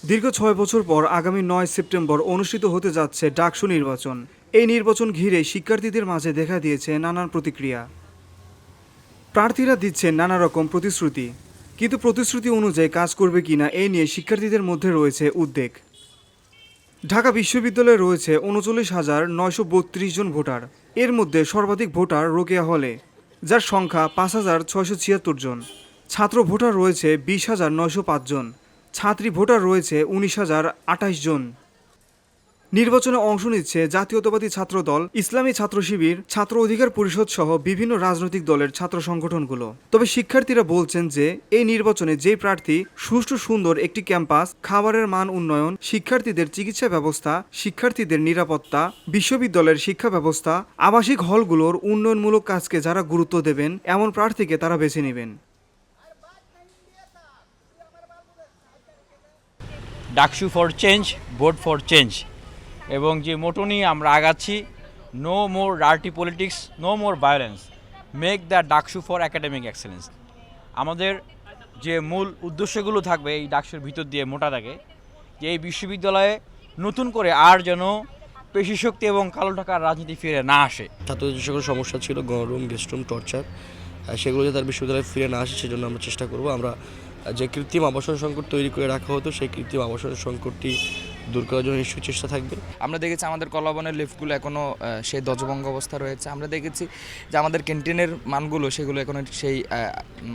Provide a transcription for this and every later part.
দীর্ঘ ৬ বছর পর আগামী ৯ সেপ্টেম্বর অনুষ্ঠিত হতে যাচ্ছে ডাকসু নির্বাচন। এই নির্বাচন ঘিরে শিক্ষার্থীদের মাঝে দেখা দিয়েছে নানান প্রতিক্রিয়া। প্রার্থীরা দিচ্ছেন নানা রকম প্রতিশ্রুতি, কিন্তু প্রতিশ্রুতি অনুযায়ী কাজ করবে কিনা এই নিয়ে শিক্ষার্থীদের মধ্যে রয়েছে উদ্বেগ। ঢাকা বিশ্ববিদ্যালয়ে রয়েছে ৩৯,৯৩২ জন ভোটার। এর মধ্যে সর্বাধিক ভোটার রোকেয়া হলে, যার সংখ্যা ৫,৬৭৬ জন। ছাত্র ভোটার রয়েছে ২০,৯০৫ জন। ছাত্রী ভোটার রয়েছে ১৯,০২৮ জন। নির্বাচনে অংশ নিচ্ছে জাতীয়তাবাদী ছাত্রদল, ইসলামী ছাত্র শিবির, ছাত্র অধিকার পরিষদ সহ বিভিন্ন রাজনৈতিক দলের ছাত্র সংগঠনগুলো। তবে শিক্ষার্থীরা বলছেন যে এই নির্বাচনে যে প্রার্থী সুষ্ঠু সুন্দর একটি ক্যাম্পাস, খাবারের মান উন্নয়ন, শিক্ষার্থীদের চিকিৎসা ব্যবস্থা, শিক্ষার্থীদের নিরাপত্তা, বিশ্ববিদ্যালয়ের শিক্ষা ব্যবস্থা, আবাসিক হলগুলোর উন্নয়নমূলক কাজকে যারা গুরুত্ব দেবেন এমন প্রার্থীকে তারা বেছে নেবেন। DUCSU for change, vote for change এবং যে মোটো নিয়ে আমরা আগাচ্ছি, no more dirty politics, no more violence, make the DUCSU for academic excellence. আমাদের যে মূল উদ্দেশ্যগুলো থাকবে এই ডাকসুর ভিতর দিয়ে মোটা থাকে, যে এই বিশ্ববিদ্যালয়ে নতুন করে আর যেন পেশিশক্তি এবং কালো টাকার রাজনীতি ফিরে না আসে। ছাত্রদের যে সকল সমস্যা ছিল, গণরুম, গেস্টরুম, টর্চার, সেগুলো যাতে তার বিশ্ববিদ্যালয়ে ফিরে না আসে সেজন্য আমরা চেষ্টা করব। আমরা যে কৃত্রিম আবাসন সংকট তৈরি করে রাখা হতো সেই কৃত্রিম আবাসন সংকটটি দূর করার জন্য নিশ্চয়ই চেষ্টা থাকবে। আমরা দেখেছি আমাদের কলাবনের লিফটগুলো এখনও সেই দজভঙ্গ অবস্থা রয়েছে। আমরা দেখেছি যে আমাদের ক্যান্টিনের মানগুলো সেগুলো এখনও সেই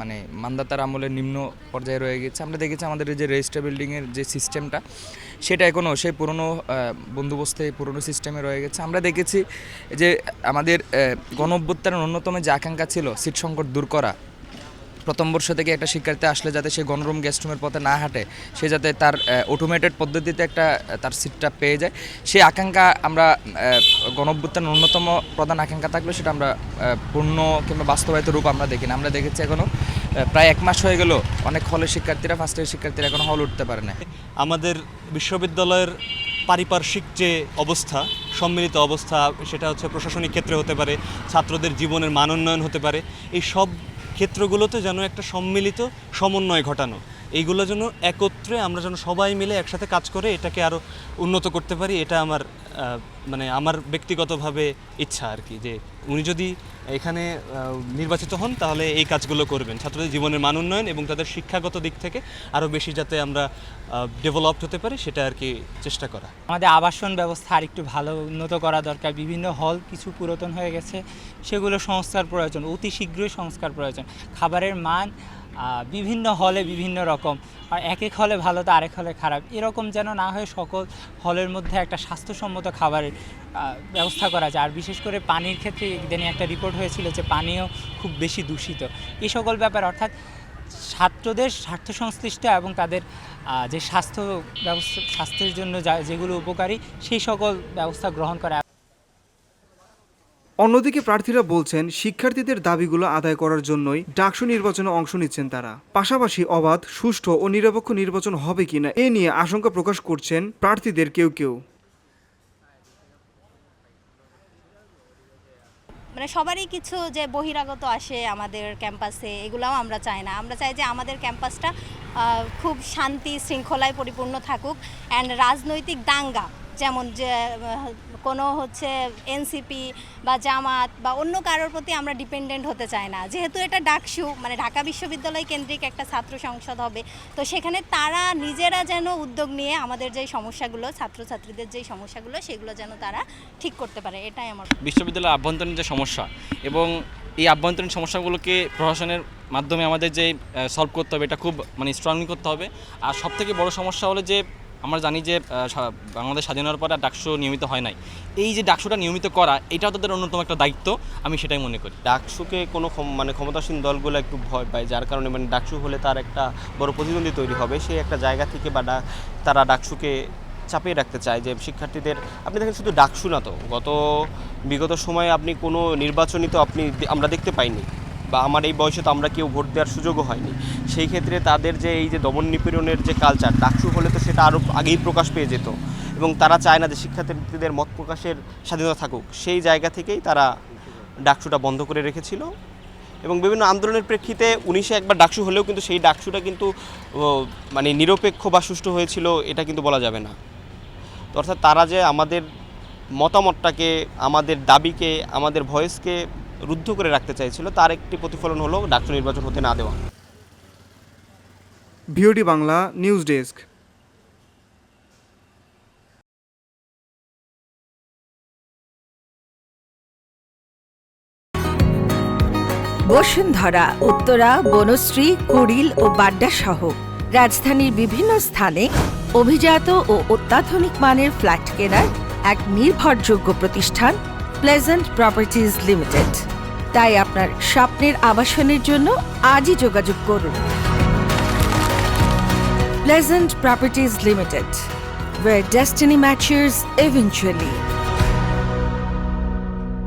মানে মানদাতার আমলের নিম্ন পর্যায়ে রয়ে গেছে। আমরা দেখেছি আমাদের এই যে রেজিস্টার বিল্ডিংয়ের যে সিস্টেমটা সেটা এখনও সেই পুরনো বন্দোবস্তে পুরনো সিস্টেমে রয়ে গেছে। আমরা দেখেছি যে আমাদের গণ অভ্যুত্থানের অন্যতম যে আকাঙ্ক্ষা ছিল সিট সংকট দূর করা, প্রথম বর্ষ থেকে একটা শিক্ষার্থী আসলে যাতে সে গণরুম গেস্টরুমের পথে না হাঁটে, সে যাতে তার অটোমেটেড পদ্ধতিতে একটা তার সিটটা পেয়ে যায়, সেই আকাঙ্ক্ষা আমরা গণ অভ্যুত্থানের অন্যতম প্রধান আকাঙ্ক্ষা থাকলে সেটা আমরা পূর্ণ কিংবা বাস্তবায়িত রূপ আমরা দেখি না। আমরা দেখেছি এখনও প্রায় 1 মাস হয়ে গেল অনেক হলের শিক্ষার্থীরা, ফার্স্ট ইয়ারের শিক্ষার্থীরা এখনও হল উঠতে পারে না। আমাদের বিশ্ববিদ্যালয়ের পারিপার্শ্বিক যে অবস্থা, সম্মিলিত অবস্থা, সেটা হচ্ছে প্রশাসনিক ক্ষেত্রে হতে পারে, ছাত্রদের জীবনের মান উন্নয়ন হতে পারে, এই সব ক্ষেত্রগুলোতে যেন একটা সম্মিলিত সমন্বয় ঘটানো, এইগুলো যেন একত্রে আমরা যেন সবাই মিলে একসাথে কাজ করে এটাকে আরও উন্নত করতে পারি, এটা আমার আমার ব্যক্তিগতভাবে ইচ্ছা আর কি, যে উনি যদি এখানে নির্বাচিত হন তাহলে এই কাজগুলো করবেন, ছাত্রদের জীবনের মান উন্নয়ন এবং তাদের শিক্ষাগত দিক থেকে আরও বেশি যাতে আমরা ডেভেলপড হতে পারি সেটা আর কি চেষ্টা করা। আমাদের আবাসন ব্যবস্থা আরেকটু ভালো উন্নত করা দরকার। বিভিন্ন হল কিছু পুরাতন হয়ে গেছে, সেগুলো সংস্কার প্রয়োজন, অতি শীঘ্রই সংস্কার প্রয়োজন। খাবারের মান বিভিন্ন হলে বিভিন্ন রকম, আর এক এক হলে ভালো তো আরেক হলে খারাপ, এরকম যেন না হয়ে সকল হলের মধ্যে একটা স্বাস্থ্যসম্মত খাবারের ব্যবস্থা করা যায়। আর বিশেষ করে পানির ক্ষেত্রে ইদানিং একটা রিপোর্ট হয়েছিল যে পানীয় খুব বেশি দূষিত। এই সকল ব্যাপার অর্থাৎ ছাত্রদের স্বার্থ সংশ্লিষ্ট এবং তাদের যে স্বাস্থ্য ব্যবস্থা, স্বাস্থ্যের জন্য যেগুলো উপকারী সেই সকল ব্যবস্থা গ্রহণ করা। অন্যদিকে প্রার্থীরা বলছেন শিক্ষার্থীদের দাবিগুলো আদায় করার জন্যই ডাকসু নির্বাচনে অংশ নিচ্ছেন তারা। পাশাপাশি অবাধ, সুষ্ঠু ও নিরপেক্ষ নির্বাচন হবে কিনা এ নিয়ে আশঙ্কা প্রকাশ করছেন প্রার্থীদের কেউ কেউ। মানে সবারই কিছু যে বহিরাগত আসে আমাদের ক্যাম্পাসে, এগুলাও আমরা চাই না। আমরা চাই যে আমাদের ক্যাম্পাসটা খুব শান্তি শৃঙ্খলায় পরিপূর্ণ থাকুক, অ্যান্ড রাজনৈতিক দাঙ্গা যেমন যে কোনো এনসিপি বা জামাত বা অন্য কারোর প্রতি আমরা ডিপেন্ডেন্ট হতে চাই না। যেহেতু এটা ডাকসু মানে ঢাকা বিশ্ববিদ্যালয় কেন্দ্রিক একটা ছাত্র সংসদ হবে, তো সেখানে তারা নিজেরা যেন উদ্যোগ নিয়ে আমাদের যেই সমস্যাগুলো, ছাত্রছাত্রীদের যেই সমস্যাগুলো সেগুলো যেন তারা ঠিক করতে পারে, এটাই আমার। বিশ্ববিদ্যালয়ের আভ্যন্তরীণ যে সমস্যা এবং এই আভ্যন্তরীণ সমস্যাগুলোকে প্রশাসনের মাধ্যমে আমাদের যে সলভ করতে হবে, এটা খুব স্ট্রংলি করতে হবে। আর সবথেকে বড় সমস্যা হলো যে আমরা জানি যে বাংলাদেশ স্বাধীন হওয়ার পরে ডাকসু নিয়মিত হয় নাই। এই যে ডাকসুটা নিয়মিত করা, এটাও তাদের অন্যতম একটা দায়িত্ব, আমি সেটাই মনে করি। ডাকসুকে কোনো ক্ষমতাসীন দলগুলো একটু ভয় পায়, যার কারণে ডাকসু হলে তার একটা বড় প্রতিদ্বন্দ্বী তৈরি হবে, সেই একটা জায়গা থেকে তারা ডাকসুকে চাপিয়ে রাখতে চায়। যে শিক্ষার্থীদের আপনি দেখেন শুধু ডাকসু না, তো বিগত সময়ে আপনি কোনো নির্বাচনী তো আমরা দেখতে পাইনি, বা আমার এই বয়সে তো আমরা কেউ ভোট দেওয়ার সুযোগও হয়নি। সেই ক্ষেত্রে তাদের যে এই যে দমন নিপীড়নের যে কালচার, ডাকসু হলে তো সেটা আরও আগেই প্রকাশ পেয়ে যেত, এবং তারা চায় না যে শিক্ষার্থীদের মত প্রকাশের স্বাধীনতা থাকুক। সেই জায়গা থেকেই তারা ডাকসুটা বন্ধ করে রেখেছিল এবং বিভিন্ন আন্দোলনের প্রেক্ষিতে 19-এ একবার ডাকসু হলেও কিন্তু সেই ডাকসুটা কিন্তু মানে নিরপেক্ষ বা সুষ্ঠু হয়েছিল এটা কিন্তু বলা যাবে না। তো অর্থাৎ তারা যে আমাদের মতামতটাকে, আমাদের দাবিকে, আমাদের ভয়েসকে রুদ্ধ করে রাখতে চাইছিল, তার একটি প্রতিফলন হলো ডাকসু নির্বাচন হতে না দেওয়া। VOD Bangla news desk. Bashundhara, Uttara, Banasree, Kuril ও বাড্ডা সহ রাজধানীর বিভিন্ন স্থানে অভিজাত ও অত্যাধুনিক মানের ফ্ল্যাট কেনার এক নির্ভরযোগ্য প্রতিষ্ঠান প্লেজেন্ট প্রপার্টিজ লিমিটেড। তাই আপনার স্বপ্নের আবাসনের জন্য আজই যোগাযোগ করুন। Pleasant properties limited, where destiny matches eventually.